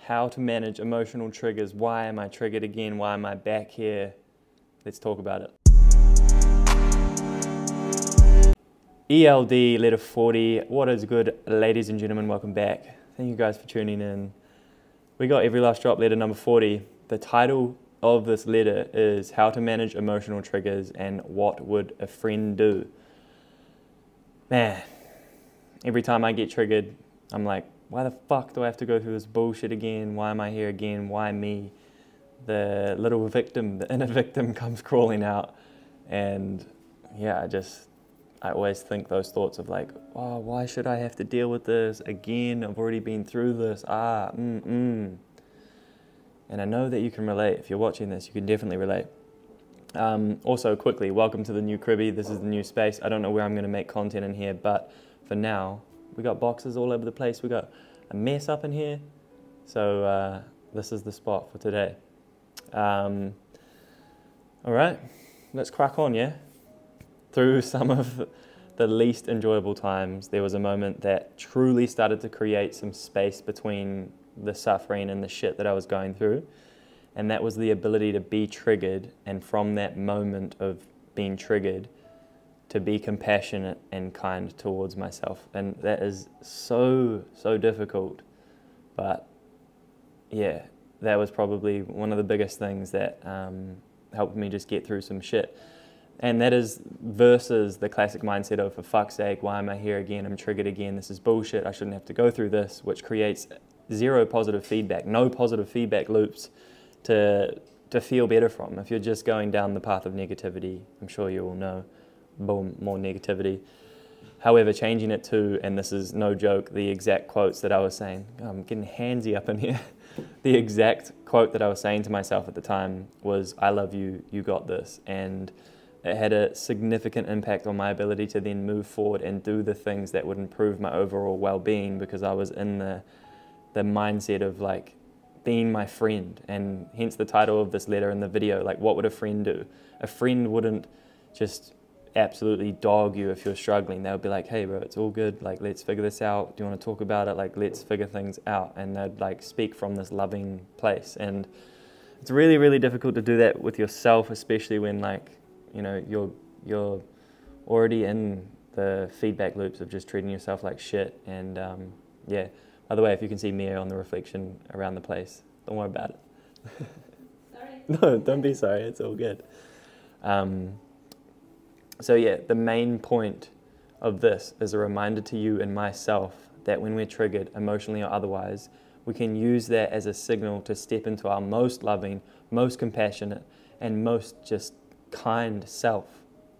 how to manage emotional triggers. Why am I triggered again? Why am I back here? Let's talk about it. ELD, letter 40. What is good, ladies and gentlemen? Welcome back. Thank you guys for tuning in. We got Every Last Drop, letter number 40. The title of this letter is How to Manage Emotional Triggers and What Would a Friend Do? Man, every time I get triggered, I'm like, why the fuck do I have to go through this bullshit again? Why am I here again? Why me? The little victim, the inner victim comes crawling out. And yeah, I always think those thoughts of like, oh, why should I have to deal with this again? I've already been through this. And I know that you can relate. If you're watching this, you can definitely relate. Also, quickly, welcome to the new cribby. This is the new space. I don't know where I'm going to make content in here, but for now, we got boxes all over the place. We got a mess up in here. So this is the spot for today. All right, let's crack on, yeah? Through some of the least enjoyable times, there was a moment that truly started to create some space between the suffering and the shit that I was going through. And that was the ability to be triggered, and from that moment of being triggered, to be compassionate and kind towards myself. And that is so difficult. But yeah, that was probably one of the biggest things that helped me just get through some shit. And that is versus the classic mindset of, for fuck's sake, why am I here again? I'm triggered again. This is bullshit. I shouldn't have to go through this, which creates zero positive feedback, no positive feedback loops to feel better from. If you're just going down the path of negativity, I'm sure you all know, boom, more negativity. However, changing it to, and this is no joke, the exact quotes that I was saying, oh, I'm getting handsy up in here. The exact quote that I was saying to myself at the time was, I love you, you got this. And it had a significant impact on my ability to then move forward and do the things that would improve my overall well-being, because I was in the mindset of like being my friend, and hence the title of this letter in the video, like, what would a friend do? A friend wouldn't just absolutely dog you if you're struggling. They would be like, hey bro, it's all good, like, let's figure this out. Do you want to talk about it? Like, let's figure things out. And they'd like speak from this loving place. And it's really difficult to do that with yourself, especially when, like, you know, you're already in the feedback loops of just treating yourself like shit. And yeah, by the way, if you can see Mia on the reflection around the place, don't worry about it. Sorry. No, don't be sorry, it's all good. So yeah, the main point of this is a reminder to you and myself that when we're triggered, emotionally or otherwise, we can use that as a signal to step into our most loving, most compassionate, and most just kind self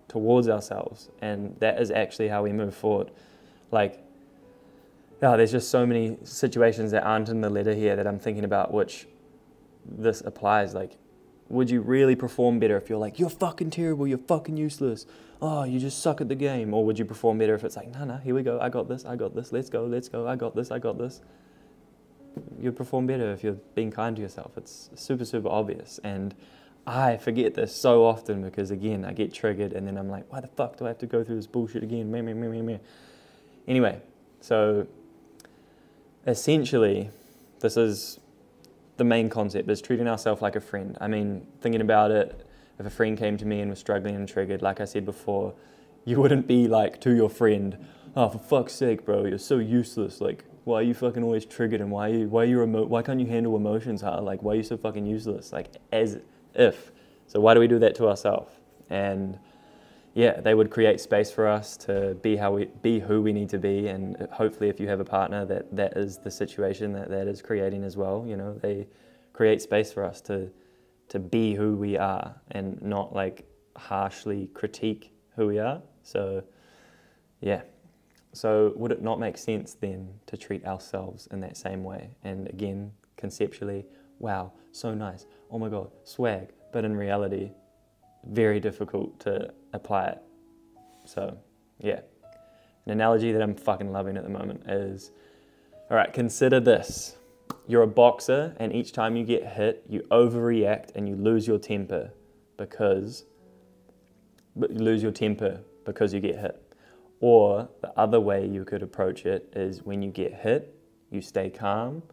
towards ourselves. And that is actually how we move forward. Like, oh, there's just so many situations that aren't in the letter here that I'm thinking about, which this applies. Like, would you really perform better if you're like, you're fucking terrible, you're fucking useless, oh, you just suck at the game? Or would you perform better if it's like, no, here we go, I got this, let's go, I got this. You'd perform better if you're being kind to yourself. It's super obvious. And I forget this so often because, again, I get triggered and then I'm like, why the fuck do I have to go through this bullshit again? Meh. Anyway, so essentially, this is the main concept, is treating ourselves like a friend. I mean, thinking about it, if a friend came to me and was struggling and triggered, like I said before, you wouldn't be like to your friend, oh, for fuck's sake, bro, you're so useless. Like, why are you fucking always triggered, and why can't you handle emotions, huh? Like, why are you so fucking useless? Like, as if. So why do we do that to ourselves? And yeah, they would create space for us to be who we need to be. And hopefully, if you have a partner, that is the situation that is creating as well. You know, they create space for us to be who we are and not like harshly critique who we are. So yeah. So would it not make sense then to treat ourselves in that same way? And again, conceptually, wow, so nice. Oh my God, swag. But in reality, very difficult to apply it. So yeah, an analogy that I'm fucking loving at the moment is, all right, consider this. You're a boxer, and each time you get hit, you overreact and you lose your temper because you get hit. Or the other way you could approach it is, when you get hit, you stay calm,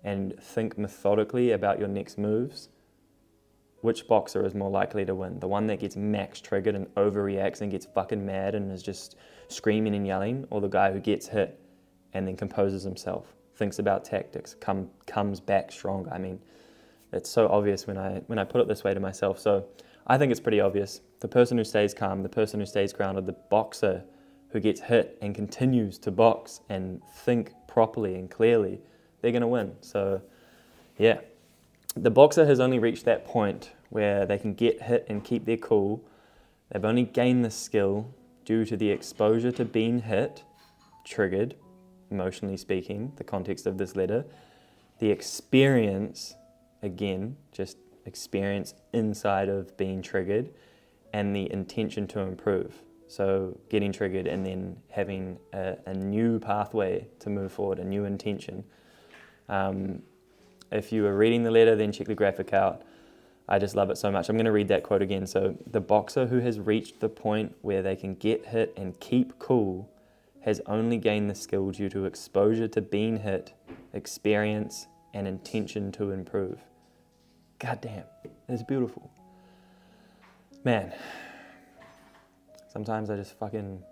and think methodically about your next moves, which boxer is more likely to win? The one that gets max triggered and overreacts and gets fucking mad and is just screaming and yelling, or the guy who gets hit and then composes himself, thinks about tactics, comes back stronger? I mean, it's so obvious when I put it this way to myself. So I think it's pretty obvious. The person who stays calm, the person who stays grounded, the boxer who gets hit and continues to box and think properly and clearly, they're going to win. So yeah, the boxer has only reached that point where they can get hit and keep their cool. They've only gained this skill due to the exposure to being hit, triggered, emotionally speaking, the context of this letter, the experience, again, just experience inside of being triggered, and the intention to improve. So getting triggered and then having a new pathway to move forward, a new intention. If you were reading the letter, then check the graphic out. I just love it so much. I'm going to read that quote again. So the boxer who has reached the point where they can get hit and keep cool has only gained the skill due to exposure to being hit, experience, and intention to improve. God damn, it's beautiful. Man, sometimes I just fucking,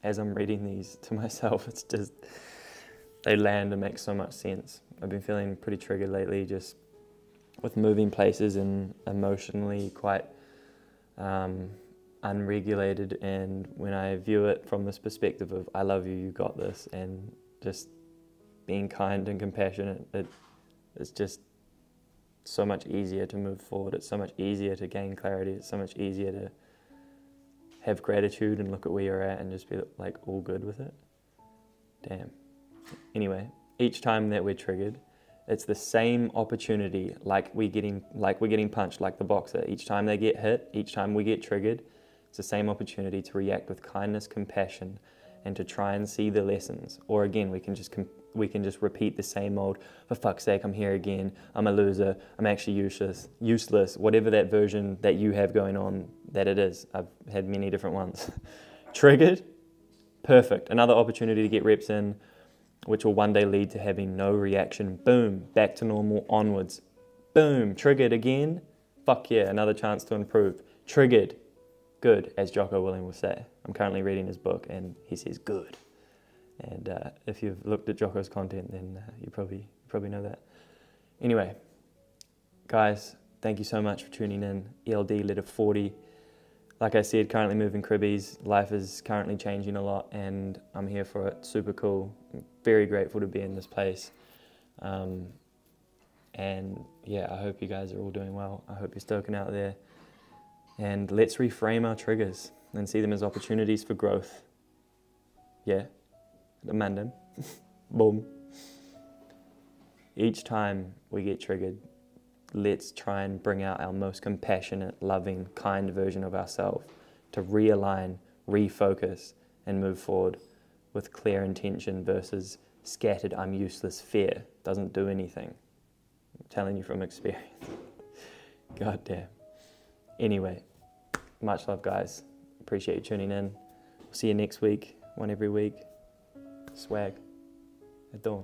as I'm reading these to myself, it's just, they land and make so much sense. I've been feeling pretty triggered lately, just with moving places and emotionally quite unregulated. And when I view it from this perspective of I love you, you got this, and just being kind and compassionate, it's just so much easier to move forward. It's so much easier to gain clarity. It's so much easier to have gratitude and look at where you're at and just be like all good with it. Damn. Anyway, each time that we're triggered, it's the same opportunity, like we're getting punched, like the boxer. Each time they get hit, each time we get triggered, it's the same opportunity to react with kindness, compassion, and to try and see the lessons. Or again, we can just repeat the same old, for fuck's sake, I'm here again, I'm a loser, I'm actually useless, whatever that version that you have going on that it is. I've had many different ones. Triggered, perfect. Another opportunity to get reps in, which will one day lead to having no reaction. Boom, back to normal, onwards. Boom, triggered again. Fuck yeah, another chance to improve. Triggered, good, as Jocko Willing will say. I'm currently reading his book and he says good. And if you've looked at Jocko's content, then you probably know that. Anyway, guys, thank you so much for tuning in. ELD letter 40. Like I said, currently moving cribbies. Life is currently changing a lot and I'm here for it. Super cool. I'm very grateful to be in this place. And yeah, I hope you guys are all doing well. I hope you're stoking out there. And let's reframe our triggers and see them as opportunities for growth. Yeah, Amanda. Boom. Each time we get triggered, let's try and bring out our most compassionate, loving, kind version of ourselves to realign, refocus, and move forward with clear intention versus scattered, I'm useless fear. Doesn't do anything. I'm telling you from experience. God damn. Anyway, much love, guys. Appreciate you tuning in. See you next week, one every week. Swag at dawn.